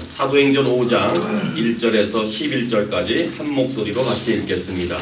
사도행전 5장 1절에서 11절까지 한 목소리로 같이 읽겠습니다.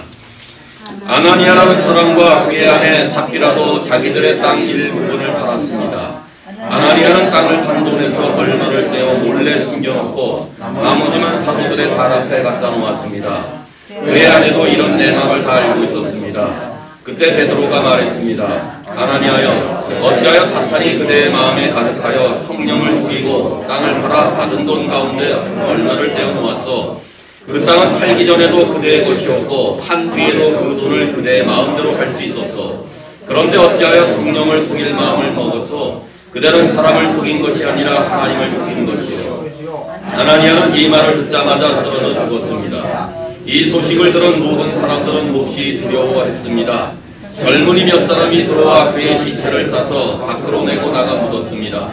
아나니아라는 사람과 그의 아내 삽비라도 자기들의 땅 일부분을 팔았습니다. 아나니아는 땅을 판 돈에서 얼마를 떼어 몰래 숨겨놓고 나머지만 사도들의 발 앞에 갖다 놓았습니다. 그의 아내도 이런 내막을 다 알고 있었습니다. 그때 베드로가 말했습니다. 아나니아여, 어찌하여 사탄이 그대의 마음에 가득하여 성령을 속이고 땅을 팔아 받은 돈 가운데 얼마를 떼어 놓았소? 그 땅은 팔기 전에도 그대의 것이었고 판 뒤에도 그 돈을 그대의 마음대로 할 수 있었소. 그런데 어찌하여 성령을 속일 마음을 먹었소? 그대는 사람을 속인 것이 아니라 하나님을 속인 것이요. 아나니아는 이 말을 듣자마자 쓰러져 죽었습니다. 이 소식을 들은 모든 사람들은 몹시 두려워했습니다. 젊은이 몇 사람이 들어와 그의 시체를 싸서 밖으로 내고 나가 묻었습니다.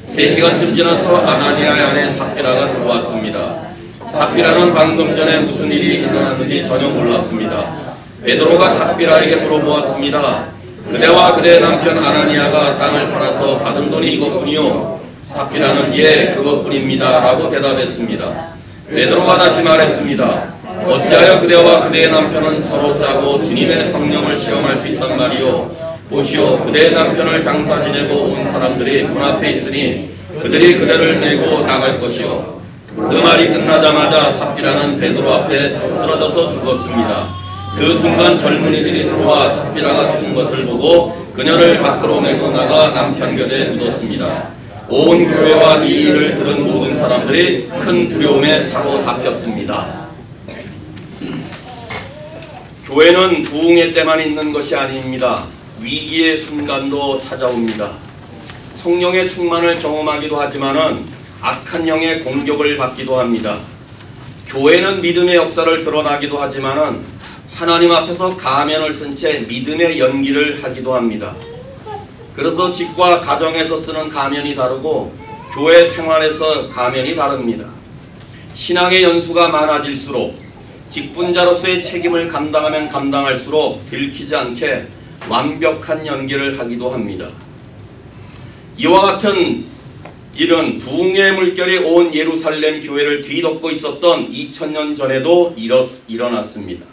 3시간쯤 지나서 아나니아의 아내 삽비라가 들어왔습니다. 삽비라는 방금 전에 무슨 일이 일어났는지 전혀 몰랐습니다. 베드로가 삽비라에게 물어보았습니다. 그대와 그대의 남편 아나니아가 땅을 팔아서 받은 돈이 이것뿐이요? 삽비라는 예, 그것뿐입니다 라고 대답했습니다. 베드로가 다시 말했습니다. 어찌하여 그대와 그대의 남편은 서로 짜고 주님의 성령을 시험할 수 있단 말이요? 보시오, 그대의 남편을 장사 지내고 온 사람들이 문 앞에 있으니 그들이 그대를 내고 나갈 것이요. 그 말이 끝나자마자 삽비라는 베드로 앞에 쓰러져서 죽었습니다. 그 순간 젊은이들이 들어와 삽비라가 죽은 것을 보고 그녀를 밖으로 내고 나가 남편 곁에 묻었습니다. 온 교회와 이 일을 들은 모든 사람들이 큰 두려움에 사로잡혔습니다. 교회는 부흥의 때만 있는 것이 아닙니다. 위기의 순간도 찾아옵니다. 성령의 충만을 경험하기도 하지만은 악한 영의 공격을 받기도 합니다. 교회는 믿음의 역사를 드러나기도 하지만은 하나님 앞에서 가면을 쓴 채 믿음의 연기를 하기도 합니다. 그래서 집과 가정에서 쓰는 가면이 다르고 교회 생활에서 가면이 다릅니다. 신앙의 연수가 많아질수록 직분자로서의 책임을 감당하면 감당할수록 들키지 않게 완벽한 연기를 하기도 합니다. 이와 같은 일은 부흥의 물결이 온 예루살렘 교회를 뒤덮고 있었던 2000년 전에도 일어났습니다.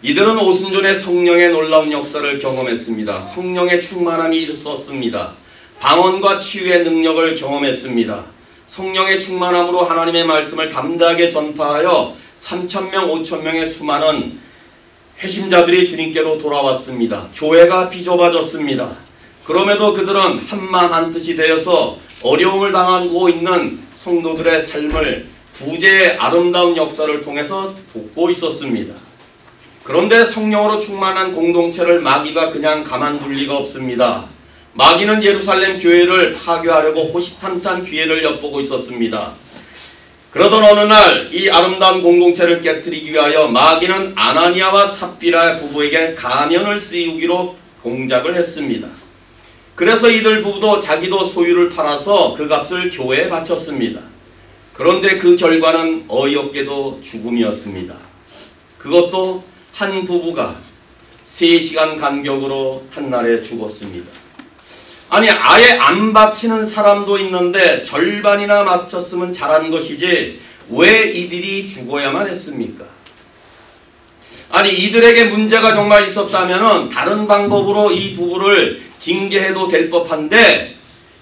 이들은 오순절에 성령의 놀라운 역사를 경험했습니다. 성령의 충만함이 있었습니다. 방언과 치유의 능력을 경험했습니다. 성령의 충만함으로 하나님의 말씀을 담대하게 전파하여 3,000명, 5,000명의 수많은 회심자들이 주님께로 돌아왔습니다. 교회가 비좁아졌습니다. 그럼에도 그들은 한마음 한뜻이 되어서 어려움을 당하고 있는 성도들의 삶을 구제의 아름다운 역사를 통해서 돕고 있었습니다. 그런데 성령으로 충만한 공동체를 마귀가 그냥 가만둘 리가 없습니다. 마귀는 예루살렘 교회를 파괴하려고 호시탐탐 기회를 엿보고 있었습니다. 그러던 어느 날 이 아름다운 공동체를 깨뜨리기 위하여 마귀는 아나니아와 삽비라 부부에게 가면을 씌우기로 공작을 했습니다. 그래서 이들 부부도 자기도 소유를 팔아서 그 값을 교회에 바쳤습니다. 그런데 그 결과는 어이없게도 죽음이었습니다. 그것도 한 부부가 3시간 간격으로 한날에 죽었습니다. 아니, 아예 안 바치는 사람도 있는데 절반이나 맞췄으면 잘한 것이지 왜 이들이 죽어야만 했습니까? 아니, 이들에게 문제가 정말 있었다면 다른 방법으로 이 부부를 징계해도 될 법한데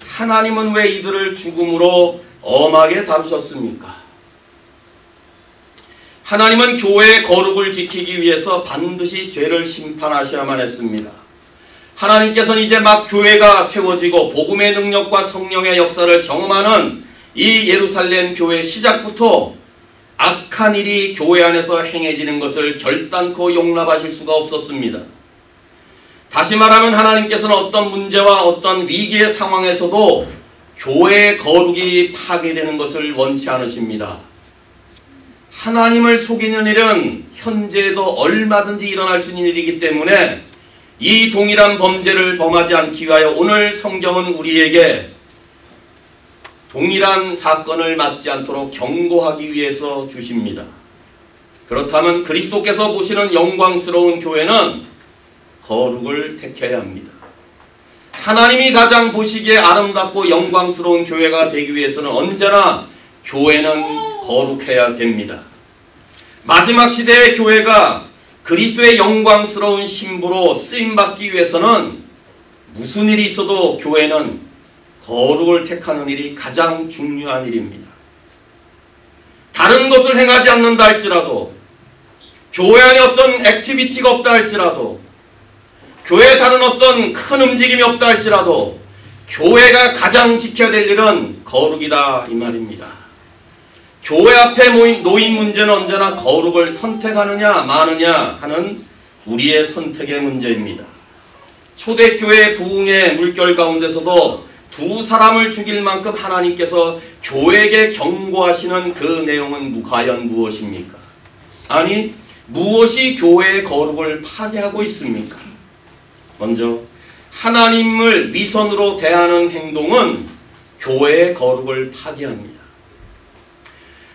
하나님은 왜 이들을 죽음으로 엄하게 다루셨습니까? 하나님은 교회의 거룩을 지키기 위해서 반드시 죄를 심판하셔야만 했습니다. 하나님께서는 이제 막 교회가 세워지고 복음의 능력과 성령의 역사를 경험하는 이 예루살렘 교회 시작부터 악한 일이 교회 안에서 행해지는 것을 결단코 용납하실 수가 없었습니다. 다시 말하면 하나님께서는 어떤 문제와 어떤 위기의 상황에서도 교회의 거룩이 파괴되는 것을 원치 않으십니다. 하나님을 속이는 일은 현재에도 얼마든지 일어날 수 있는 일이기 때문에 이 동일한 범죄를 범하지 않기 위하여 오늘 성경은 우리에게 동일한 사건을 맞지 않도록 경고하기 위해서 주십니다. 그렇다면 그리스도께서 보시는 영광스러운 교회는 거룩을 택해야 합니다. 하나님이 가장 보시기에 아름답고 영광스러운 교회가 되기 위해서는 언제나 교회는 거룩해야 됩니다. 마지막 시대의 교회가 그리스도의 영광스러운 신부로 쓰임받기 위해서는 무슨 일이 있어도 교회는 거룩을 택하는 일이 가장 중요한 일입니다. 다른 것을 행하지 않는다 할지라도, 교회 안에 어떤 액티비티가 없다 할지라도, 교회에 다른 어떤 큰 움직임이 없다 할지라도 교회가 가장 지켜야 될 일은 거룩이다 이 말입니다. 교회 앞에 놓인 문제는 언제나 거룩을 선택하느냐 마느냐 하는 우리의 선택의 문제입니다. 초대교회 부흥의 물결 가운데서도 두 사람을 죽일 만큼 하나님께서 교회에게 경고하시는 그 내용은 과연 무엇입니까? 아니, 무엇이 교회의 거룩을 파괴하고 있습니까? 먼저 하나님을 위선으로 대하는 행동은 교회의 거룩을 파괴합니다.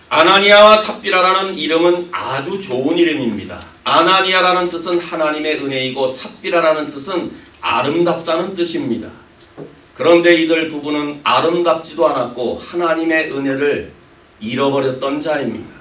아나니아와 삽비라라는 이름은 아주 좋은 이름입니다. 아나니아라는 뜻은 하나님의 은혜이고 삽비라라는 뜻은 아름답다는 뜻입니다. 그런데 이들 부부는 아름답지도 않았고 하나님의 은혜를 잃어버렸던 자입니다.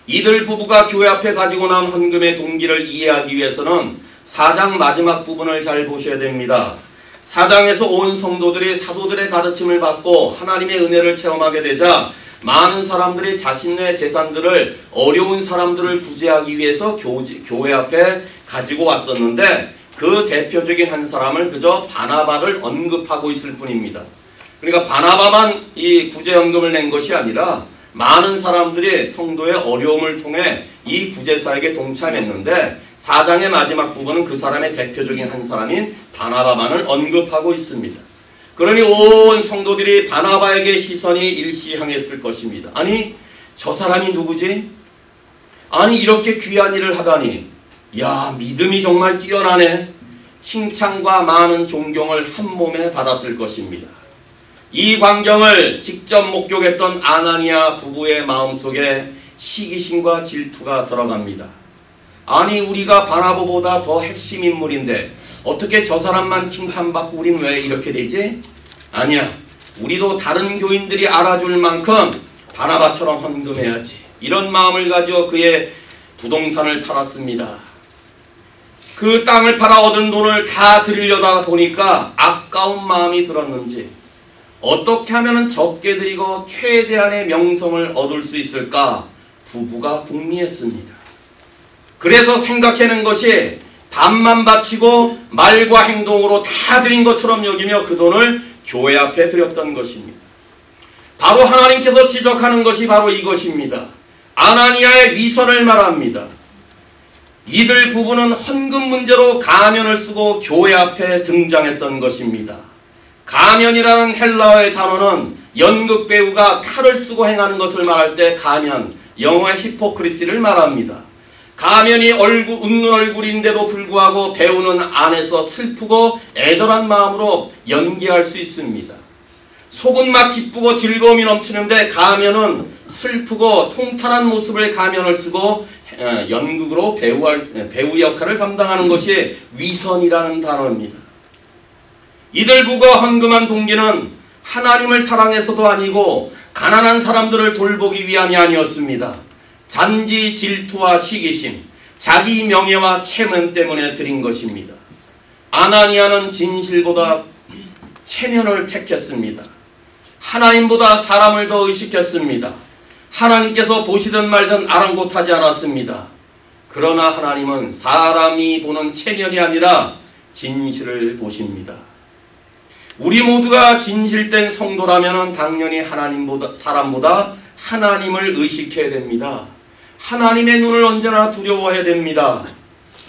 이들 부부가 교회 앞에 가지고 나온 헌금의 동기를 이해하기 위해서는 4장 마지막 부분을 잘 보셔야 됩니다. 4장에서 온 성도들이 사도들의 가르침을 받고 하나님의 은혜를 체험하게 되자 많은 사람들이 자신의 재산들을 어려운 사람들을 구제하기 위해서 교회 앞에 가지고 왔었는데 그 대표적인 한 사람을 그저 바나바를 언급하고 있을 뿐입니다. 그러니까 바나바만 이 구제연금을 낸 것이 아니라 많은 사람들이 성도의 어려움을 통해 이 구제사에게 동참했는데 4장의 마지막 부분은 그 사람의 대표적인 한 사람인 바나바만을 언급하고 있습니다. 그러니 온 성도들이 바나바에게 시선이 일시 향했을 것입니다. 아니, 저 사람이 누구지? 아니, 이렇게 귀한 일을 하다니, 야, 믿음이 정말 뛰어나네. 칭찬과 많은 존경을 한 몸에 받았을 것입니다. 이 광경을 직접 목격했던 아나니아 부부의 마음속에 시기심과 질투가 들어갑니다. 아니, 우리가 바나바보다 더 핵심 인물인데 어떻게 저 사람만 칭찬받고 우린 왜 이렇게 되지? 아니야, 우리도 다른 교인들이 알아줄 만큼 바나바처럼 헌금해야지. 이런 마음을 가지고 그의 부동산을 팔았습니다. 그 땅을 팔아 얻은 돈을 다 드리려다 보니까 아까운 마음이 들었는지 어떻게 하면 적게 드리고 최대한의 명성을 얻을 수 있을까 부부가 궁리했습니다. 그래서 생각해낸 것이 반만 바치고 말과 행동으로 다 드린 것처럼 여기며 그 돈을 교회 앞에 드렸던 것입니다. 바로 하나님께서 지적하는 것이 바로 이것입니다. 아나니아의 위선을 말합니다. 이들 부부는 헌금 문제로 가면을 쓰고 교회 앞에 등장했던 것입니다. 가면이라는 헬라어의 단어는 연극 배우가 탈을 쓰고 행하는 것을 말할 때 가면, 영어의 히포크리시를 말합니다. 가면이 웃는 얼굴인데도 불구하고 배우는 안에서 슬프고 애절한 마음으로 연기할 수 있습니다. 속은 막 기쁘고 즐거움이 넘치는데 가면은 슬프고 통탄한 모습을 가면을 쓰고 연극으로 배우 역할을 감당하는 것이 위선이라는 단어입니다. 이들 부부가 헌금한 동기는 하나님을 사랑해서도 아니고 가난한 사람들을 돌보기 위함이 아니었습니다. 잔지 질투와 시기심, 자기 명예와 체면 때문에 드린 것입니다. 아나니아는 진실보다 체면을 택했습니다. 하나님보다 사람을 더 의식했습니다. 하나님께서 보시든 말든 아랑곳하지 않았습니다. 그러나 하나님은 사람이 보는 체면이 아니라 진실을 보십니다. 우리 모두가 진실된 성도라면 당연히 사람보다 하나님을 의식해야 됩니다. 하나님의 눈을 언제나 두려워해야 됩니다.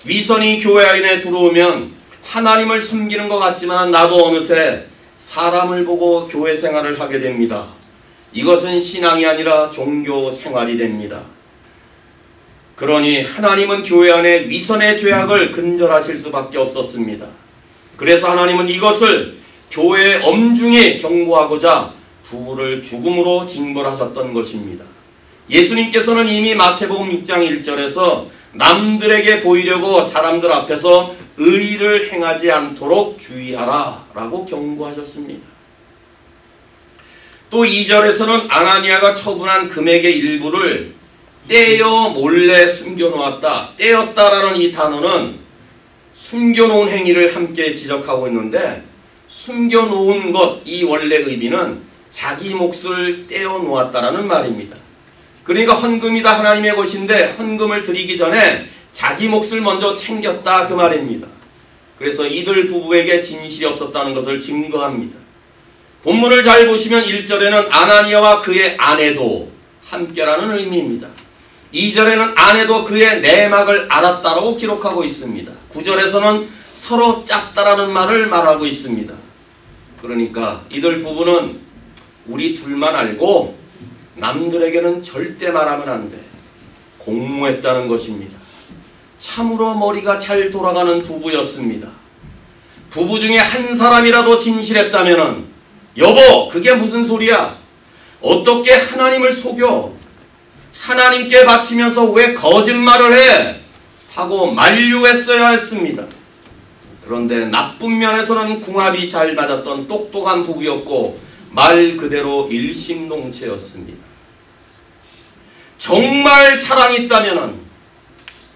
위선이 교회 안에 들어오면 하나님을 섬기는 것 같지만 나도 어느새 사람을 보고 교회 생활을 하게 됩니다. 이것은 신앙이 아니라 종교 생활이 됩니다. 그러니 하나님은 교회 안에 위선의 죄악을 근절하실 수밖에 없었습니다. 그래서 하나님은 이것을 교회에 엄중히 경고하고자 부부를 죽음으로 징벌하셨던 것입니다. 예수님께서는 이미 마태복음 6장 1절에서 남들에게 보이려고 사람들 앞에서 의를 행하지 않도록 주의하라 라고 경고하셨습니다. 또 2절에서는 아나니아가 처분한 금액의 일부를 떼어 몰래 숨겨놓았다. 떼었다라는 이 단어는 숨겨놓은 행위를 함께 지적하고 있는데, 숨겨놓은 것, 이 원래 의미는 자기 몫을 떼어놓았다라는 말입니다. 그러니까 헌금이다 하나님의 것인데 헌금을 드리기 전에 자기 몫을 먼저 챙겼다 그 말입니다. 그래서 이들 부부에게 진실이 없었다는 것을 증거합니다. 본문을 잘 보시면 1절에는 아나니아와 그의 아내도 함께라는 의미입니다. 2절에는 아내도 그의 내막을 알았다라고 기록하고 있습니다. 9절에서는 서로 짰다라는 말을 말하고 있습니다. 그러니까 이들 부부는 우리 둘만 알고 남들에게는 절대 말하면 안 돼, 공모했다는 것입니다. 참으로 머리가 잘 돌아가는 부부였습니다. 부부 중에 한 사람이라도 진실했다면은, 여보 그게 무슨 소리야, 어떻게 하나님을 속여, 하나님께 바치면서 왜 거짓말을 해 하고 만류했어야 했습니다. 그런데 나쁜 면에서는 궁합이 잘 맞았던 똑똑한 부부였고 말 그대로 일심동체였습니다. 정말 사랑이 있다면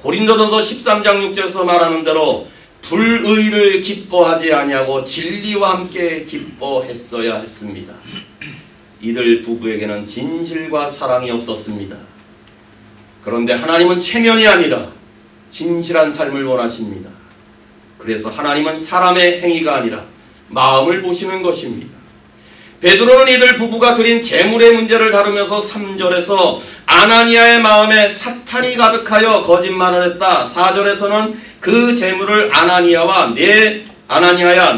고린도전서 13장 6절에서 말하는 대로 불의를 기뻐하지 아니하고 진리와 함께 기뻐했어야 했습니다. 이들 부부에게는 진실과 사랑이 없었습니다. 그런데 하나님은 체면이 아니라 진실한 삶을 원하십니다. 그래서 하나님은 사람의 행위가 아니라 마음을 보시는 것입니다. 베드로는 이들 부부가 드린 재물의 문제를 다루면서 3절에서 아나니아의 마음에 사탄이 가득하여 거짓말을 했다. 4절에서는 그 재물을 아나니아야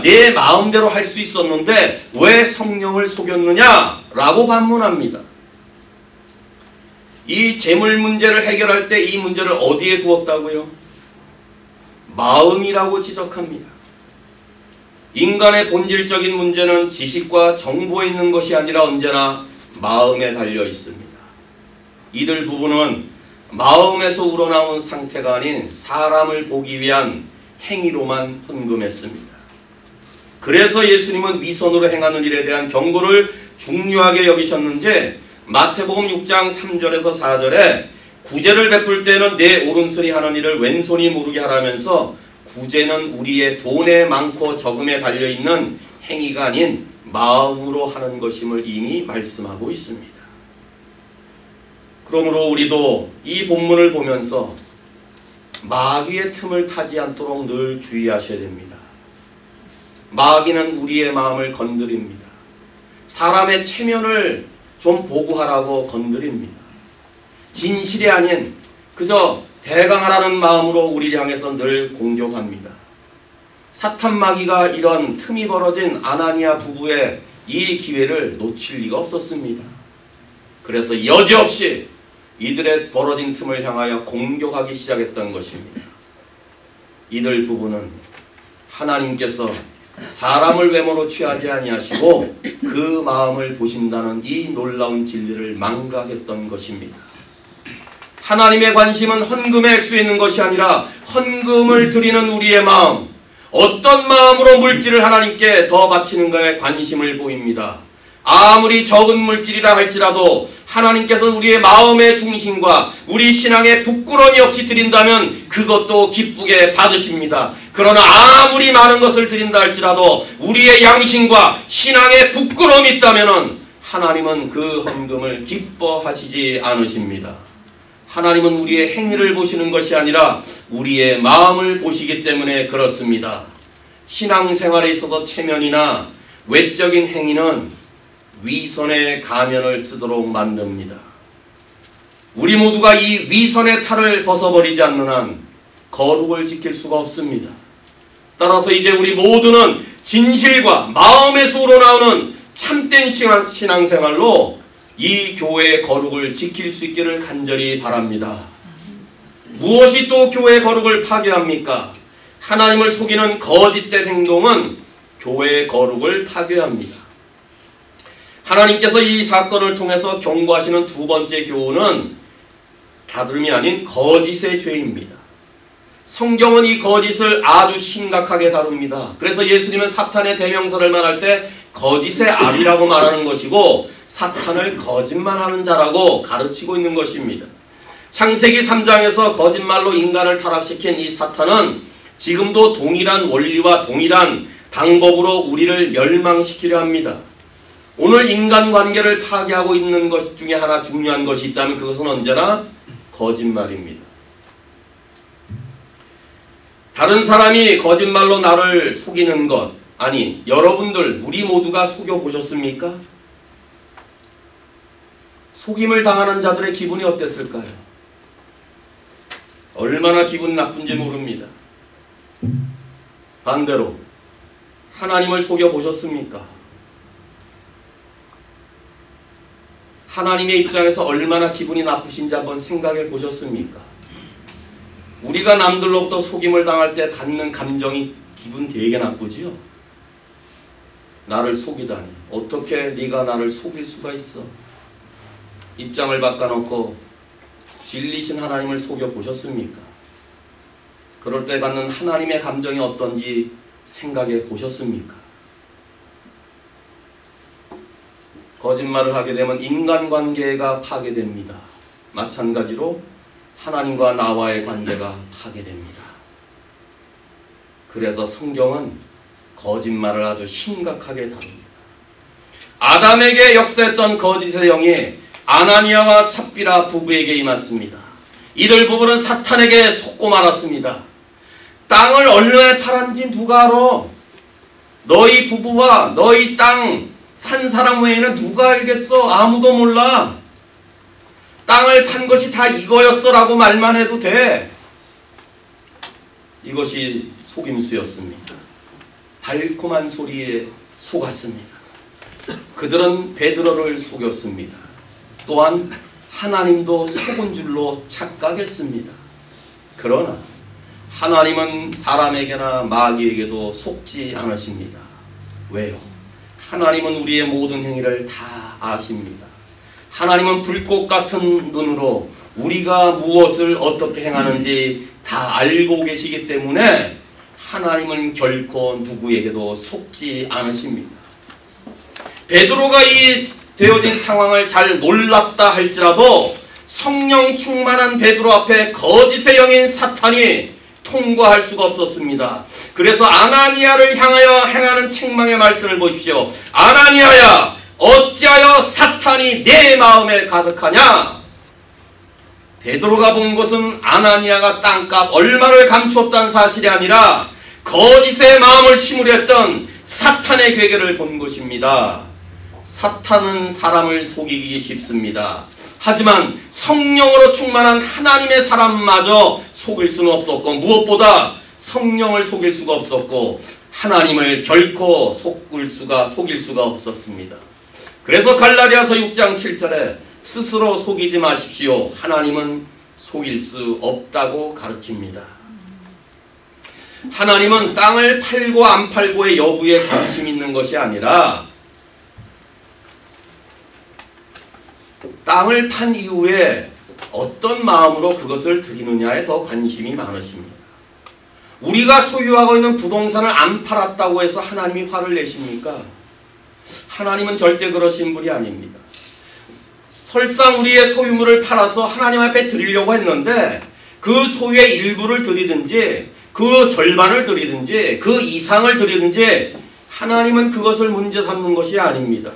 내 마음대로 할 수 있었는데 왜 성령을 속였느냐 라고 반문합니다. 이 재물 문제를 해결할 때 이 문제를 어디에 두었다고요? 마음이라고 지적합니다. 인간의 본질적인 문제는 지식과 정보에 있는 것이 아니라 언제나 마음에 달려 있습니다. 이들 부부는 마음에서 우러나온 상태가 아닌 사람을 보기 위한 행위로만 헌금했습니다. 그래서 예수님은 위선으로 행하는 일에 대한 경고를 중요하게 여기셨는지 마태복음 6장 3절에서 4절에 구제를 베풀 때는 내 오른손이 하는 일을 왼손이 모르게 하라면서 구제는 우리의 돈에 많고 적음에 달려있는 행위가 아닌 마음으로 하는 것임을 이미 말씀하고 있습니다. 그러므로 우리도 이 본문을 보면서 마귀의 틈을 타지 않도록 늘 주의하셔야 됩니다. 마귀는 우리의 마음을 건드립니다. 사람의 체면을 좀 보고 하라고 건드립니다. 진실이 아닌 그저 대강하라는 마음으로 우리를 향해서 늘 공격합니다. 사탄 마귀가 이런 틈이 벌어진 아나니아 부부의 이 기회를 놓칠 리가 없었습니다. 그래서 여지없이 이들의 벌어진 틈을 향하여 공격하기 시작했던 것입니다. 이들 부부는 하나님께서 사람을 외모로 취하지 아니하시고 그 마음을 보신다는 이 놀라운 진리를 망각했던 것입니다. 하나님의 관심은 헌금의 액수에 있는 것이 아니라 헌금을 드리는 우리의 마음, 어떤 마음으로 물질을 하나님께 더 바치는가에 관심을 보입니다. 아무리 적은 물질이라 할지라도 하나님께서 우리의 마음의 중심과 우리 신앙의 부끄러움이 없이 드린다면 그것도 기쁘게 받으십니다. 그러나 아무리 많은 것을 드린다 할지라도 우리의 양심과 신앙의 부끄러움이 있다면 하나님은 그 헌금을 기뻐하시지 않으십니다. 하나님은 우리의 행위를 보시는 것이 아니라 우리의 마음을 보시기 때문에 그렇습니다. 신앙생활에 있어서 체면이나 외적인 행위는 위선의 가면을 쓰도록 만듭니다. 우리 모두가 이 위선의 탈을 벗어버리지 않는 한 거룩을 지킬 수가 없습니다. 따라서 이제 우리 모두는 진실과 마음에서 우러나오는 참된 신앙생활로 이 교회의 거룩을 지킬 수 있기를 간절히 바랍니다. 무엇이 또 교회의 거룩을 파괴합니까? 하나님을 속이는 거짓된 행동은 교회의 거룩을 파괴합니다. 하나님께서 이 사건을 통해서 경고하시는 두 번째 교훈은 다름이 아닌 거짓의 죄입니다. 성경은 이 거짓을 아주 심각하게 다룹니다. 그래서 예수님은 사탄의 대명사를 말할 때 거짓의 아비라고 말하는 것이고 사탄을 거짓말하는 자라고 가르치고 있는 것입니다. 창세기 3장에서 거짓말로 인간을 타락시킨 이 사탄은 지금도 동일한 원리와 동일한 방법으로 우리를 멸망시키려 합니다. 오늘 인간관계를 파괴하고 있는 것 중에 하나 중요한 것이 있다면 그것은 언제나 거짓말입니다. 다른 사람이 거짓말로 나를 속이는 것, 아니 여러분들 우리 모두가 속여보셨습니까? 속임을 당하는 자들의 기분이 어땠을까요? 얼마나 기분 나쁜지 모릅니다. 반대로 하나님을 속여보셨습니까? 하나님의 입장에서 얼마나 기분이 나쁘신지 한번 생각해 보셨습니까? 우리가 남들로부터 속임을 당할 때 받는 감정이 기분 되게 나쁘지요? 나를 속이다니 어떻게 네가 나를 속일 수가 있어? 입장을 바꿔놓고 진리신 하나님을 속여보셨습니까? 그럴 때 갖는 하나님의 감정이 어떤지 생각해 보셨습니까? 거짓말을 하게 되면 인간관계가 파괴됩니다. 마찬가지로 하나님과 나와의 관계가 파괴됩니다. 그래서 성경은 거짓말을 아주 심각하게 다룹니다. 아담에게 역사했던 거짓의 영이 아나니아와 삽비라 부부에게 임했습니다. 이들 부부는 사탄에게 속고 말았습니다. 땅을 얼마에 팔았는지 누가 알아? 너희 부부와 너희 땅 산 사람 외에는 누가 알겠어? 아무도 몰라. 땅을 판 것이 다 이거였어 라고 말만 해도 돼. 이것이 속임수였습니다. 달콤한 소리에 속았습니다. 그들은 베드로를 속였습니다. 또한 하나님도 속은 줄로 착각했습니다. 그러나 하나님은 사람에게나 마귀에게도 속지 않으십니다. 왜요? 하나님은 우리의 모든 행위를 다 아십니다. 하나님은 불꽃 같은 눈으로 우리가 무엇을 어떻게 행하는지 다 알고 계시기 때문에 하나님은 결코 누구에게도 속지 않으십니다. 베드로가 이 되어진 상황을 잘 몰랐다 할지라도 성령 충만한 베드로 앞에 거짓의 영인 사탄이 통과할 수가 없었습니다. 그래서 아나니아를 향하여 행하는 책망의 말씀을 보십시오. 아나니아야, 어찌하여 사탄이 내 마음에 가득하냐? 베드로가 본 것은 아나니아가 땅값 얼마를 감췄다는 사실이 아니라 거짓의 마음을 심으려 했던 사탄의 괴계를 본 것입니다. 사탄은 사람을 속이기 쉽습니다. 하지만 성령으로 충만한 하나님의 사람마저 속일 수는 없었고, 무엇보다 성령을 속일 수가 없었고 하나님을 결코 속일 수가 없었습니다. 그래서 갈라디아서 6장 7절에 스스로 속이지 마십시오. 하나님은 속일 수 없다고 가르칩니다. 하나님은 땅을 팔고 안 팔고의 여부에 관심 있는 것이 아니라 땅을 판 이후에 어떤 마음으로 그것을 드리느냐에 더 관심이 많으십니다. 우리가 소유하고 있는 부동산을 안 팔았다고 해서 하나님이 화를 내십니까? 하나님은 절대 그러신 분이 아닙니다. 설사 우리의 소유물을 팔아서 하나님 앞에 드리려고 했는데 그 소유의 일부를 드리든지 그 절반을 드리든지 그 이상을 드리든지 하나님은 그것을 문제 삼는 것이 아닙니다.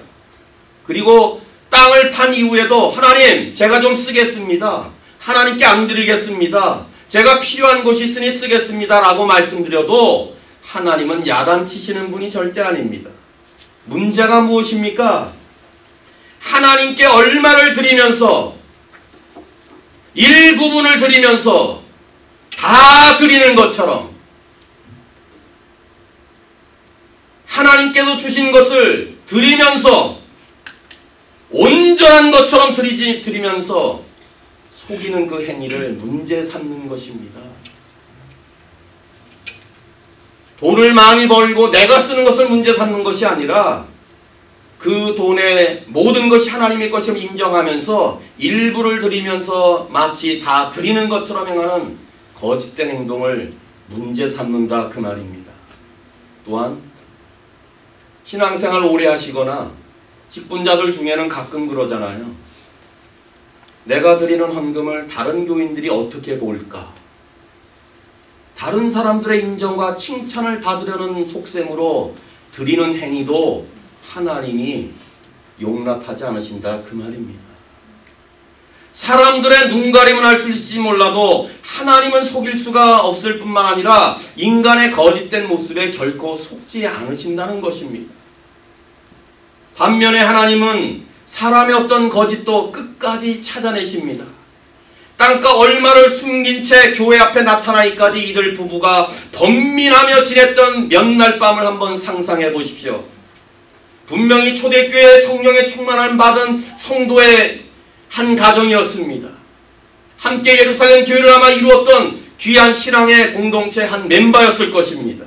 그리고 땅을 판 이후에도 하나님 제가 좀 쓰겠습니다. 하나님께 안 드리겠습니다. 제가 필요한 곳이 있으니 쓰겠습니다 라고 말씀드려도 하나님은 야단치시는 분이 절대 아닙니다. 문제가 무엇입니까? 하나님께 얼마를 드리면서 일부분을 드리면서 다 드리는 것처럼 하나님께서 주신 것을 드리면서 온전한 것처럼 드리면서 속이는 그 행위를 문제 삼는 것입니다. 돈을 많이 벌고 내가 쓰는 것을 문제 삼는 것이 아니라 그 돈의 모든 것이 하나님의 것임을 인정하면서 일부를 드리면서 마치 다 드리는 것처럼 행하는 거짓된 행동을 문제 삼는다 그 말입니다. 또한 신앙생활 오래 하시거나 직분자들 중에는 가끔 그러잖아요. 내가 드리는 헌금을 다른 교인들이 어떻게 볼까? 다른 사람들의 인정과 칭찬을 받으려는 속셈으로 드리는 행위도 하나님이 용납하지 않으신다 그 말입니다. 사람들의 눈가림은 할 수 있을지 몰라도 하나님은 속일 수가 없을 뿐만 아니라 인간의 거짓된 모습에 결코 속지 않으신다는 것입니다. 반면에 하나님은 사람의 어떤 거짓도 끝까지 찾아내십니다. 땅값 얼마를 숨긴 채 교회 앞에 나타나기까지 이들 부부가 번민하며 지냈던 몇 날 밤을 한번 상상해 보십시오. 분명히 초대교회 성령의 충만함을 받은 성도의 한 가정이었습니다. 함께 예루살렘 교회를 아마 이루었던 귀한 신앙의 공동체 한 멤버였을 것입니다.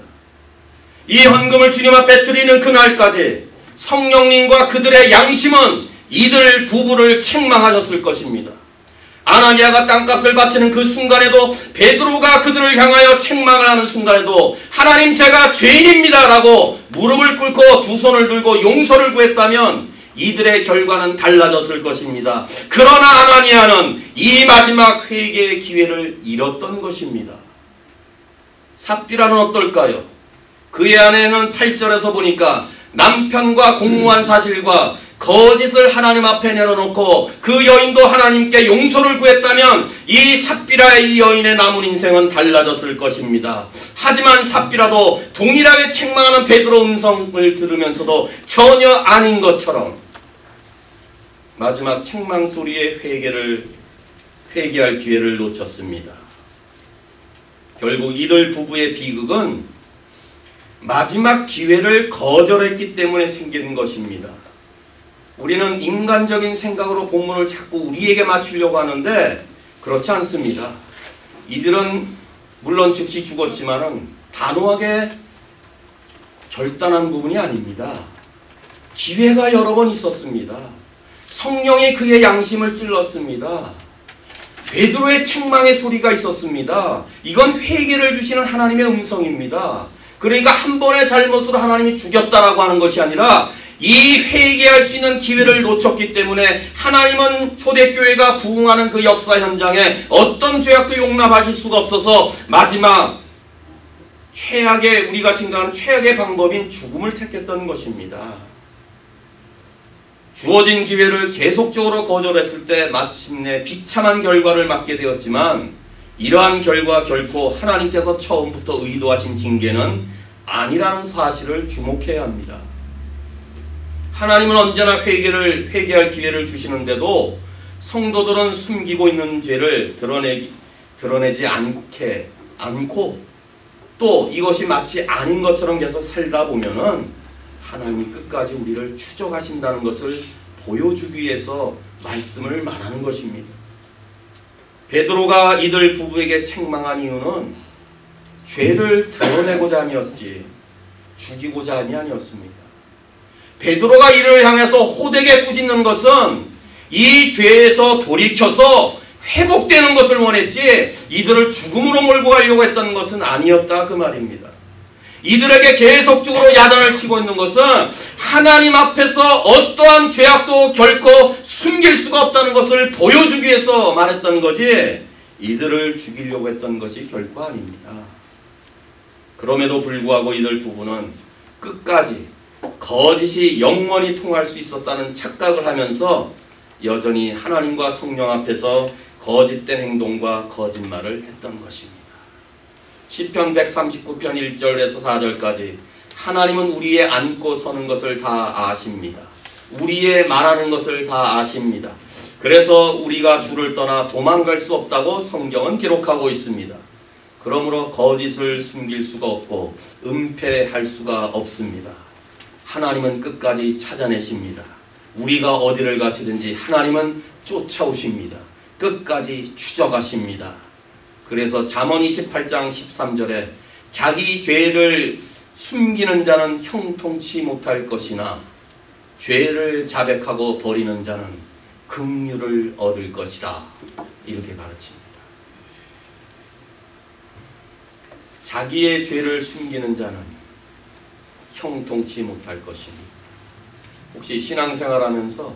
이 헌금을 주님 앞에 드리는 그날까지 성령님과 그들의 양심은 이들 부부를 책망하셨을 것입니다. 아나니아가 땅값을 바치는 그 순간에도, 베드로가 그들을 향하여 책망을 하는 순간에도 하나님 제가 죄인입니다 라고 무릎을 꿇고 두 손을 들고 용서를 구했다면 이들의 결과는 달라졌을 것입니다. 그러나 아나니아는 이 마지막 회개의 기회를 잃었던 것입니다. 삽비라는 어떨까요? 그의 아내는 8절에서 보니까 남편과 공모한 사실과 거짓을 하나님 앞에 내려놓고 그 여인도 하나님께 용서를 구했다면 이 삽비라의 이 여인의 남은 인생은 달라졌을 것입니다. 하지만 삽비라도 동일하게 책망하는 베드로 음성을 들으면서도 전혀 아닌 것처럼 마지막 책망 소리에 회개할 기회를 놓쳤습니다. 결국 이들 부부의 비극은 마지막 기회를 거절했기 때문에 생기는 것입니다. 우리는 인간적인 생각으로 본문을 자꾸 우리에게 맞추려고 하는데 그렇지 않습니다. 이들은 물론 즉시 죽었지만은 단호하게 결단한 부분이 아닙니다. 기회가 여러 번 있었습니다. 성령이 그의 양심을 찔렀습니다. 베드로의 책망의 소리가 있었습니다. 이건 회개를 주시는 하나님의 음성입니다. 그러니까 한 번의 잘못으로 하나님이 죽였다라고 하는 것이 아니라 이 회개할 수 있는 기회를 놓쳤기 때문에 하나님은 초대교회가 부흥하는 그 역사 현장에 어떤 죄악도 용납하실 수가 없어서 마지막 최악의, 우리가 생각하는 최악의 방법인 죽음을 택했던 것입니다. 주어진 기회를 계속적으로 거절했을 때 마침내 비참한 결과를 맞게 되었지만 이러한 결과 결코 하나님께서 처음부터 의도하신 징계는 아니라는 사실을 주목해야 합니다. 하나님은 언제나 회개할 기회를 주시는데도 성도들은 숨기고 있는 죄를 드러내지 않고 또 이것이 마치 아닌 것처럼 계속 살다 보면은 하나님이 끝까지 우리를 추적하신다는 것을 보여주기 위해서 말씀을 말하는 것입니다. 베드로가 이들 부부에게 책망한 이유는 죄를 드러내고자 함이었지 죽이고자 함이 아니었습니다. 베드로가 이를 향해서 호되게 꾸짖는 것은 이 죄에서 돌이켜서 회복되는 것을 원했지 이들을 죽음으로 몰고 가려고 했던 것은 아니었다 그 말입니다. 이들에게 계속적으로 야단을 치고 있는 것은 하나님 앞에서 어떠한 죄악도 결코 숨길 수가 없다는 것을 보여주기 위해서 말했던 거지 이들을 죽이려고 했던 것이 결코 아닙니다. 그럼에도 불구하고 이들 부부는 끝까지 거짓이 영원히 통할 수 있었다는 착각을 하면서 여전히 하나님과 성령 앞에서 거짓된 행동과 거짓말을 했던 것입니다. 시편 139편 1절에서 4절까지 하나님은 우리의 앉고 서는 것을 다 아십니다. 우리의 말하는 것을 다 아십니다. 그래서 우리가 주를 떠나 도망갈 수 없다고 성경은 기록하고 있습니다. 그러므로 거짓을 숨길 수가 없고 은폐할 수가 없습니다. 하나님은 끝까지 찾아내십니다. 우리가 어디를 가시든지 하나님은 쫓아오십니다. 끝까지 추적하십니다. 그래서 잠언 28장 13절에 자기 죄를 숨기는 자는 형통치 못할 것이나 죄를 자백하고 버리는 자는 긍휼을 얻을 것이다. 이렇게 가르칩니다. 자기의 죄를 숨기는 자는 형통치 못할 것입니다. 혹시 신앙생활하면서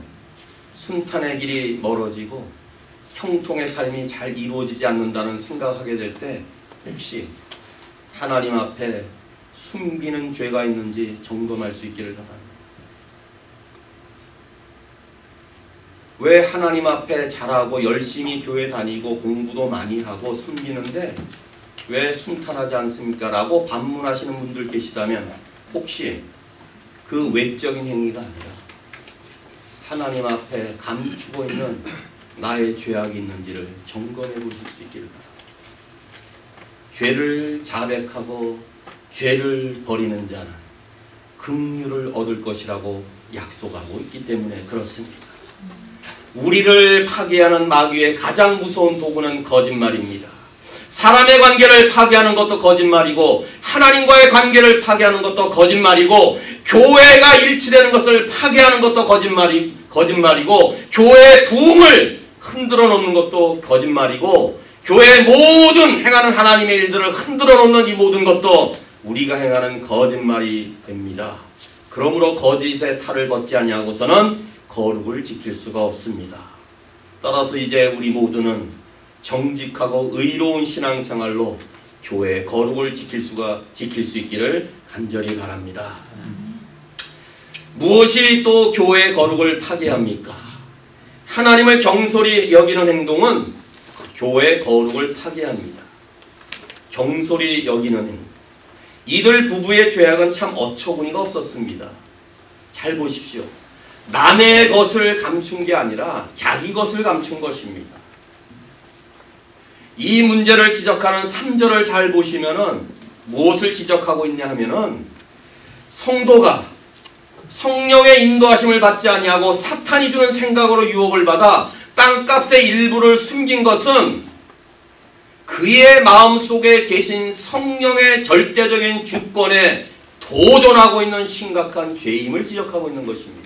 순탄의 길이 멀어지고 형통의 삶이 잘 이루어지지 않는다는 생각하게 될 때 혹시 하나님 앞에 숨기는 죄가 있는지 점검할 수 있기를 바랍니다. 왜 하나님 앞에 잘하고 열심히 교회 다니고 공부도 많이 하고 섬기는데 왜 순탄하지 않습니까? 라고 반문하시는 분들 계시다면 혹시 그 외적인 행위가 아니라 하나님 앞에 감추고 있는 나의 죄악이 있는지를 점검해 보실 수 있기를 바랍니다. 죄를 자백하고 죄를 버리는 자는 긍휼을 얻을 것이라고 약속하고 있기 때문에 그렇습니다. 우리를 파괴하는 마귀의 가장 무서운 도구는 거짓말입니다. 사람의 관계를 파괴하는 것도 거짓말이고 하나님과의 관계를 파괴하는 것도 거짓말이고 교회가 일치되는 것을 파괴하는 것도 거짓말이고 교회의 부흥을 흔들어 놓는 것도 거짓말이고 교회의 모든 행하는 하나님의 일들을 흔들어 놓는 이 모든 것도 우리가 행하는 거짓말이 됩니다. 그러므로 거짓의 탈을 벗지 아니하고서는 거룩을 지킬 수가 없습니다. 따라서 이제 우리 모두는 정직하고 의로운 신앙생활로 교회의 거룩을 지킬 수 있기를 간절히 바랍니다. 무엇이 또 교회의 거룩을 파괴합니까? 하나님을 경솔히 여기는 행동은 교회의 거룩을 파괴합니다. 경솔히 여기는 행동. 이들 부부의 죄악은 참 어처구니가 없었습니다. 잘 보십시오. 남의 것을 감춘 게 아니라 자기 것을 감춘 것입니다. 이 문제를 지적하는 3절을 잘 보시면은 무엇을 지적하고 있냐 하면은 성도가 성령의 인도하심을 받지 아니하고 사탄이 주는 생각으로 유혹을 받아 땅값의 일부를 숨긴 것은 그의 마음속에 계신 성령의 절대적인 주권에 도전하고 있는 심각한 죄임을 지적하고 있는 것입니다.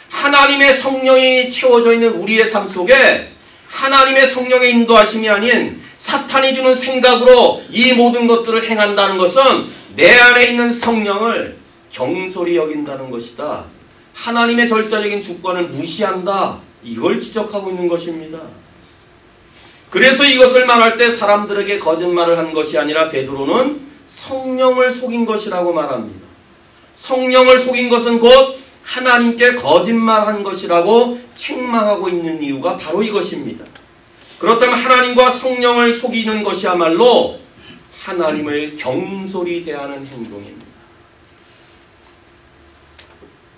하나님의 성령이 채워져 있는 우리의 삶 속에 하나님의 성령의 인도하심이 아닌 사탄이 주는 생각으로 이 모든 것들을 행한다는 것은 내 안에 있는 성령을 경솔히 여긴다는 것이다. 하나님의 절대적인 주권을 무시한다. 이걸 지적하고 있는 것입니다. 그래서 이것을 말할 때 사람들에게 거짓말을 한 것이 아니라 베드로는 성령을 속인 것이라고 말합니다. 성령을 속인 것은 곧 하나님께 거짓말한 것이라고 책망하고 있는 이유가 바로 이것입니다. 그렇다면 하나님과 성령을 속이는 것이야말로 하나님을 경솔히 대하는 행동입니다.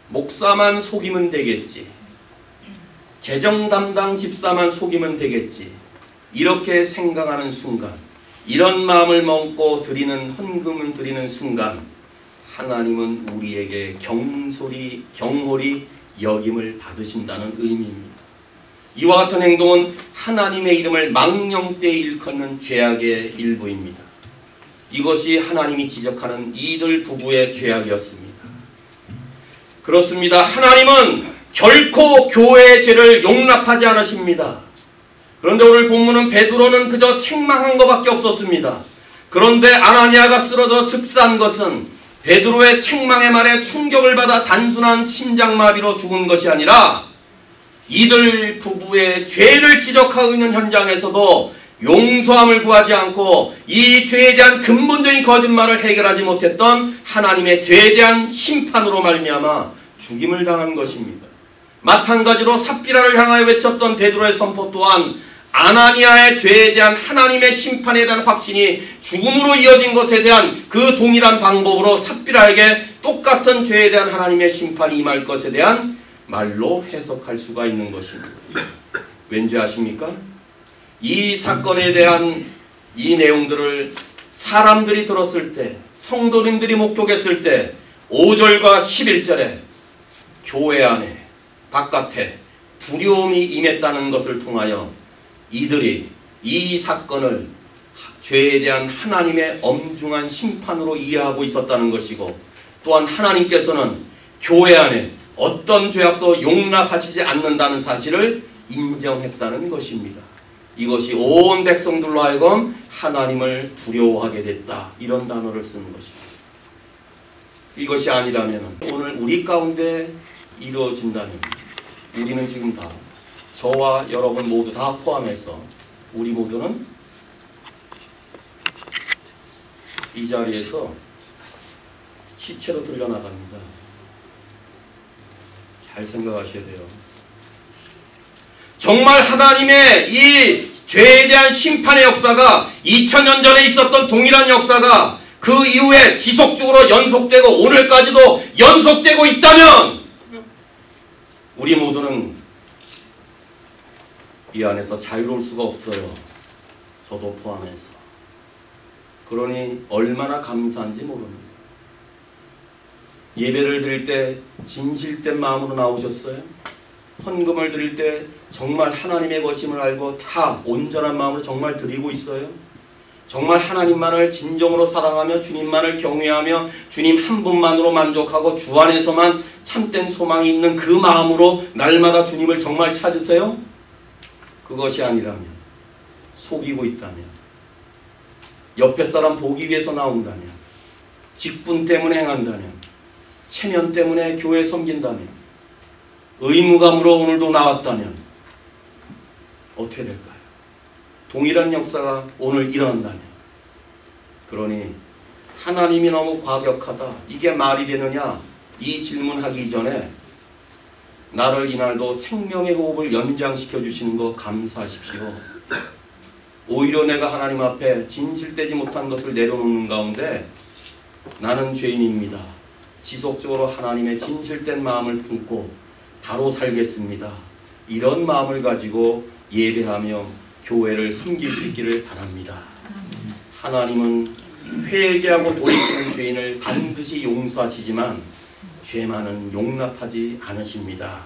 목사만 속이면 되겠지. 재정 담당 집사만 속이면 되겠지. 이렇게 생각하는 순간, 이런 마음을 먹고 드리는 헌금을 드리는 순간 하나님은 우리에게 경홀히 여김을 받으신다는 의미입니다. 이와 같은 행동은 하나님의 이름을 망령되이 일컫는 죄악의 일부입니다. 이것이 하나님이 지적하는 이들 부부의 죄악이었습니다. 그렇습니다. 하나님은 결코 교회의 죄를 용납하지 않으십니다. 그런데 오늘 본문은 베드로는 그저 책망한 것밖에 없었습니다. 그런데 아나니아가 쓰러져 즉사한 것은 베드로의 책망의 말에 충격을 받아 단순한 심장마비로 죽은 것이 아니라 이들 부부의 죄를 지적하고 있는 현장에서도 용서함을 구하지 않고 이 죄에 대한 근본적인 거짓말을 해결하지 못했던 하나님의 죄에 대한 심판으로 말미암아 죽임을 당한 것입니다. 마찬가지로 삽비라를 향하여 외쳤던 베드로의 선포 또한 아나니아의 죄에 대한 하나님의 심판에 대한 확신이 죽음으로 이어진 것에 대한 그 동일한 방법으로 삽비라에게 똑같은 죄에 대한 하나님의 심판이 임할 것에 대한 말로 해석할 수가 있는 것입니다. 왠지 아십니까? 이 사건에 대한 이 내용들을 사람들이 들었을 때, 성도님들이 목격했을 때 5절과 11절에 교회 안에 바깥에 두려움이 임했다는 것을 통하여 이들이 이 사건을 죄에 대한 하나님의 엄중한 심판으로 이해하고 있었다는 것이고, 또한 하나님께서는 교회 안에 어떤 죄악도 용납하시지 않는다는 사실을 인정했다는 것입니다. 이것이 온 백성들로 하여금 하나님을 두려워하게 됐다. 이런 단어를 쓰는 것입니다. 이것이 아니라면 오늘 우리 가운데 이루어진다면 우리는 지금 다 저와 여러분 모두 다 포함해서 우리 모두는 이 자리에서 시체로 들려나갑니다. 잘 생각하셔야 돼요. 정말 하나님의 이 죄에 대한 심판의 역사가 2000년 전에 있었던 동일한 역사가 그 이후에 지속적으로 연속되고 오늘까지도 연속되고 있다면 우리 모두는 이 안에서 자유로울 수가 없어요. 저도 포함해서. 그러니 얼마나 감사한지 모릅니다. 예배를 드릴 때 진실된 마음으로 나오셨어요? 헌금을 드릴 때 정말 하나님의 것임을 알고 다 온전한 마음으로 정말 드리고 있어요? 정말 하나님만을 진정으로 사랑하며 주님만을 경외하며 주님 한 분만으로 만족하고 주 안에서만 참된 소망이 있는 그 마음으로 날마다 주님을 정말 찾으세요? 그것이 아니라면, 속이고 있다면, 옆에 사람 보기 위해서 나온다면, 직분 때문에 행한다면, 체면 때문에 교회 섬긴다면, 의무감으로 오늘도 나왔다면 어떻게 될까요? 동일한 역사가 오늘 일어난다면. 그러니 하나님이 너무 과격하다, 이게 말이 되느냐, 이 질문하기 전에 나를 이날도 생명의 호흡을 연장시켜 주시는 거 감사하십시오. 오히려 내가 하나님 앞에 진실되지 못한 것을 내려놓는 가운데 나는 죄인입니다. 지속적으로 하나님의 진실된 마음을 품고 바로 살겠습니다. 이런 마음을 가지고 예배하며 교회를 섬길 수 있기를 바랍니다. 하나님은 회개하고 돌이키는 죄인을 반드시 용서하시지만 죄만은 용납하지 않으십니다.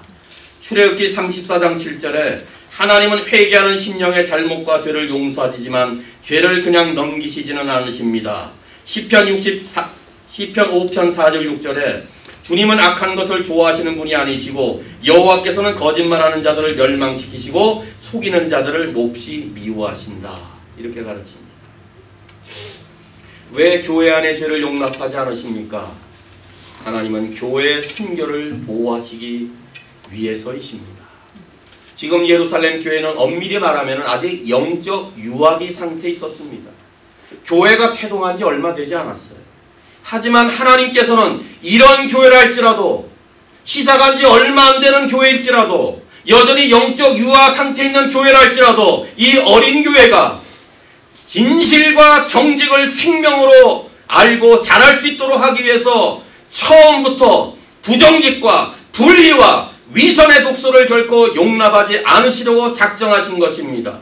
출애굽기 34장 7절에 하나님은 회개하는 심령의 잘못과 죄를 용서하시지만 죄를 그냥 넘기시지는 않으십니다. 시편 5편 4절 6절에 주님은 악한 것을 좋아하시는 분이 아니시고 여호와께서는 거짓말하는 자들을 멸망시키시고 속이는 자들을 몹시 미워하신다. 이렇게 가르칩니다. 왜 교회 안에 죄를 용납하지 않으십니까? 하나님은 교회의 순결을 보호하시기 위해서이십니다. 지금 예루살렘 교회는 엄밀히 말하면 아직 영적 유아기 상태에 있었습니다. 교회가 태동한 지 얼마 되지 않았어요. 하지만 하나님께서는 이런 교회라 할지라도, 시작한 지 얼마 안 되는 교회일지라도, 여전히 영적 유아 상태에 있는 교회라 할지라도 이 어린 교회가 진실과 정직을 생명으로 알고 잘할 수 있도록 하기 위해서 처음부터 부정직과 불의와 위선의 독소를 결코 용납하지 않으시려고 작정하신 것입니다.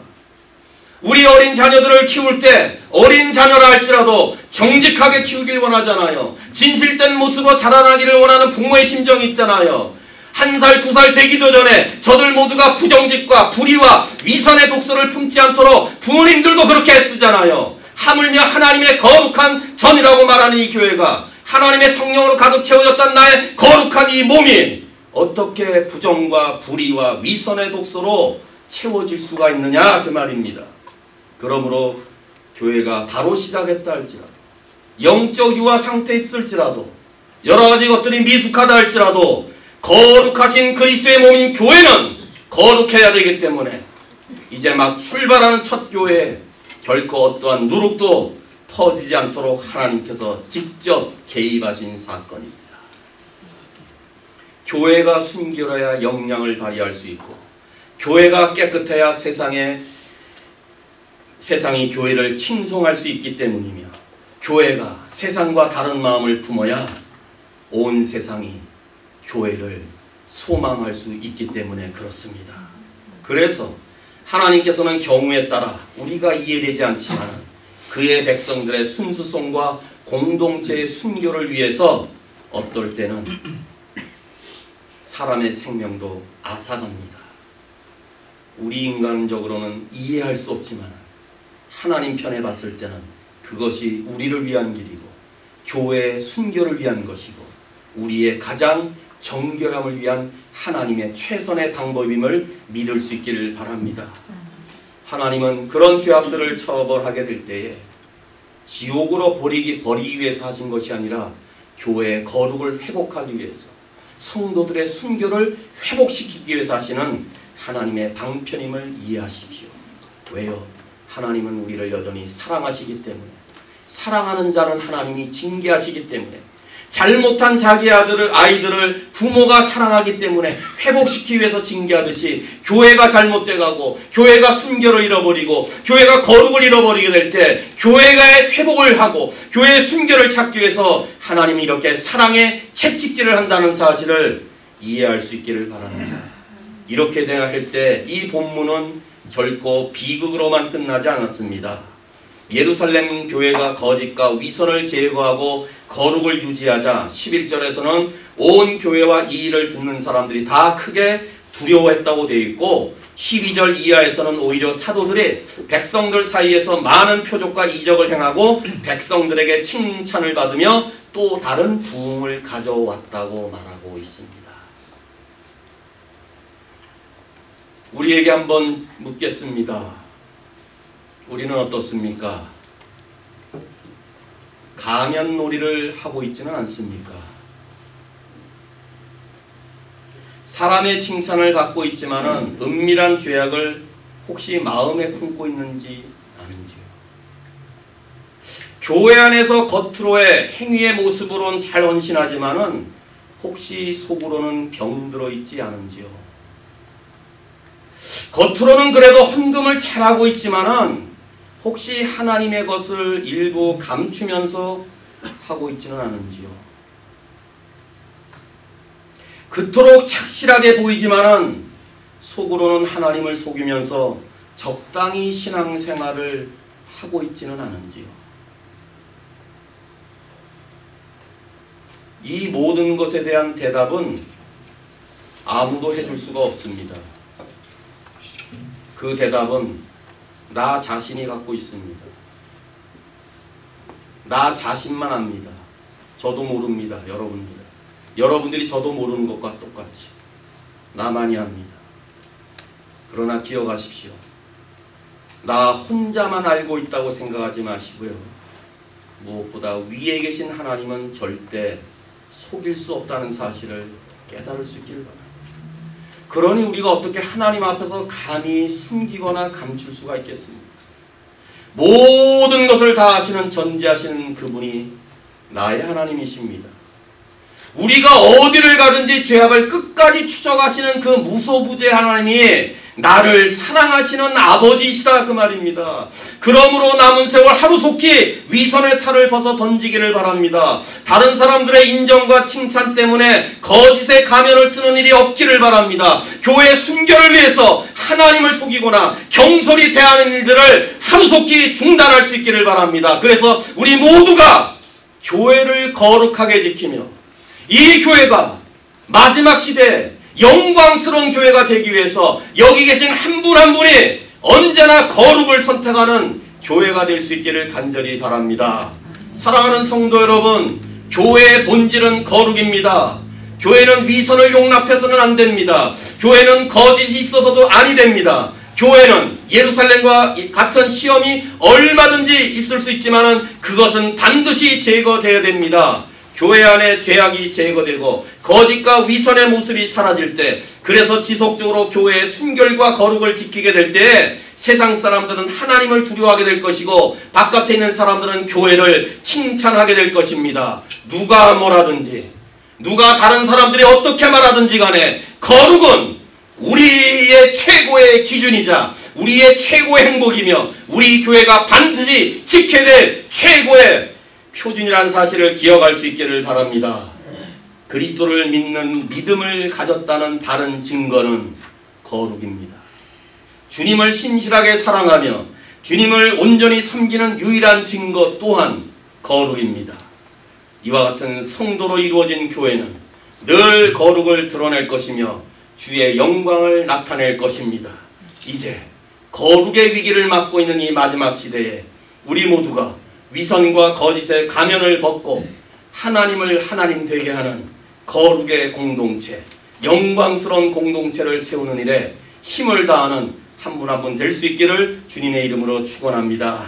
우리 어린 자녀들을 키울 때 어린 자녀라 할지라도 정직하게 키우길 원하잖아요. 진실된 모습으로 자라나기를 원하는 부모의 심정이 있잖아요. 1살, 2살 되기도 전에 저들 모두가 부정직과 불의와 위선의 독소를 품지 않도록 부모님들도 그렇게 애쓰잖아요. 하물며 하나님의 거룩한 전이라고 말하는 이 교회가 하나님의 성령으로 가득 채워졌던 나의 거룩한 이 몸이 어떻게 부정과 불의와 위선의 독소로 채워질 수가 있느냐, 그 말입니다. 그러므로 교회가 바로 시작했다 할지라도, 영적 유아 상태에 있을지라도, 여러가지 것들이 미숙하다 할지라도 거룩하신 그리스도의 몸인 교회는 거룩해야 되기 때문에 이제 막 출발하는 첫 교회에 결코 어떠한 누룩도 퍼지지 않도록 하나님께서 직접 개입하신 사건입니다. 교회가 순결해야 영향을 발휘할 수 있고, 교회가 깨끗해야 세상이 교회를 칭송할 수 있기 때문이며, 교회가 세상과 다른 마음을 품어야 온 세상이 교회를 소망할 수 있기 때문에 그렇습니다. 그래서 하나님께서는 경우에 따라 우리가 이해되지 않지만 그의 백성들의 순수성과 공동체의 순결을 위해서 어떨 때는 사람의 생명도 앗아갑니다. 우리 인간적으로는 이해할 수 없지만 하나님 편에 봤을 때는 그것이 우리를 위한 길이고 교회의 순결을 위한 것이고 우리의 가장 정결함을 위한 하나님의 최선의 방법임을 믿을 수 있기를 바랍니다. 하나님은 그런 죄악들을 처벌하게 될 때에 지옥으로 버리기 위해서 하신 것이 아니라 교회의 거룩을 회복하기 위해서, 성도들의 순교를 회복시키기 위해서 하시는 하나님의 방편임을 이해하십시오. 왜요? 하나님은 우리를 여전히 사랑하시기 때문에, 사랑하는 자는 하나님이 징계하시기 때문에, 잘못한 자기 아이들을 부모가 사랑하기 때문에 회복시키기 위해서 징계하듯이, 교회가 잘못돼가고 교회가 순교를 잃어버리고 교회가 거룩을 잃어버리게 될 때 교회가 회복을 하고 교회의 순교를 찾기 위해서 하나님이 이렇게 사랑의 채찍질을 한다는 사실을 이해할 수 있기를 바랍니다. 이렇게 대할 때 이 본문은 결코 비극으로만 끝나지 않았습니다. 예루살렘 교회가 거짓과 위선을 제거하고 거룩을 유지하자 11절에서는 온 교회와 이 일을 듣는 사람들이 다 크게 두려워했다고 되어 있고, 12절 이하에서는 오히려 사도들이 백성들 사이에서 많은 표적과 이적을 행하고 백성들에게 칭찬을 받으며 또 다른 부흥을 가져왔다고 말하고 있습니다. 우리에게 한번 묻겠습니다. 우리는 어떻습니까? 가면놀이를 하고 있지는 않습니까? 사람의 칭찬을 받고 있지만은 은밀한 죄악을 혹시 마음에 품고 있는지 아는지요? 교회 안에서 겉으로의 행위의 모습으로는 잘 헌신하지만은 혹시 속으로는 병들어 있지 않은지요? 겉으로는 그래도 헌금을 잘하고 있지만은 혹시 하나님의 것을 일부 감추면서 하고 있지는 않은지요? 그토록 착실하게 보이지만은 속으로는 하나님을 속이면서 적당히 신앙생활을 하고 있지는 않은지요? 이 모든 것에 대한 대답은 아무도 해줄 수가 없습니다. 그 대답은 나 자신이 갖고 있습니다. 나 자신만 압니다. 저도 모릅니다. 여러분들이 저도 모르는 것과 똑같이 나만이 압니다. 그러나 기억하십시오. 나 혼자만 알고 있다고 생각하지 마시고요. 무엇보다 위에 계신 하나님은 절대 속일 수 없다는 사실을 깨달을 수 있기를 바랍니다. 그러니 우리가 어떻게 하나님 앞에서 감히 숨기거나 감출 수가 있겠습니까? 모든 것을 다 아시는, 전지하시는 그분이 나의 하나님이십니다. 우리가 어디를 가든지 죄악을 끝까지 추적하시는 그 무소부재 하나님이 나를 사랑하시는 아버지이시다 그 말입니다. 그러므로 남은 세월 하루속히 위선의 탈을 벗어 던지기를 바랍니다. 다른 사람들의 인정과 칭찬 때문에 거짓의 가면을 쓰는 일이 없기를 바랍니다. 교회의 순결을 위해서 하나님을 속이거나 경솔히 대하는 일들을 하루속히 중단할 수 있기를 바랍니다. 그래서 우리 모두가 교회를 거룩하게 지키며 이 교회가 마지막 시대에 영광스러운 교회가 되기 위해서 여기 계신 한 분 한 분이 언제나 거룩을 선택하는 교회가 될 수 있기를 간절히 바랍니다. 사랑하는 성도 여러분, 교회의 본질은 거룩입니다. 교회는 위선을 용납해서는 안 됩니다. 교회는 거짓이 있어서도 아니 됩니다. 교회는 예루살렘과 같은 시험이 얼마든지 있을 수 있지만은 그것은 반드시 제거되어야 됩니다. 교회 안에 죄악이 제거되고 거짓과 위선의 모습이 사라질 때, 그래서 지속적으로 교회의 순결과 거룩을 지키게 될 때 세상 사람들은 하나님을 두려워하게 될 것이고 바깥에 있는 사람들은 교회를 칭찬하게 될 것입니다. 누가 뭐라든지, 누가 다른 사람들이 어떻게 말하든지 간에 거룩은 우리의 최고의 기준이자 우리의 최고의 행복이며 우리 교회가 반드시 지켜야 될 최고의 표준이라는 사실을 기억할 수 있기를 바랍니다. 그리스도를 믿는 믿음을 가졌다는 다른 증거는 거룩입니다. 주님을 신실하게 사랑하며 주님을 온전히 섬기는 유일한 증거 또한 거룩입니다. 이와 같은 성도로 이루어진 교회는 늘 거룩을 드러낼 것이며 주의 영광을 나타낼 것입니다. 이제 거룩의 위기를 맞고 있는 이 마지막 시대에 우리 모두가 위선과 거짓의 가면을 벗고 하나님을 하나님 되게 하는 거룩의 공동체, 영광스러운 공동체를 세우는 일에 힘을 다하는 한 분 한 분 될 수 있기를 주님의 이름으로 축원합니다.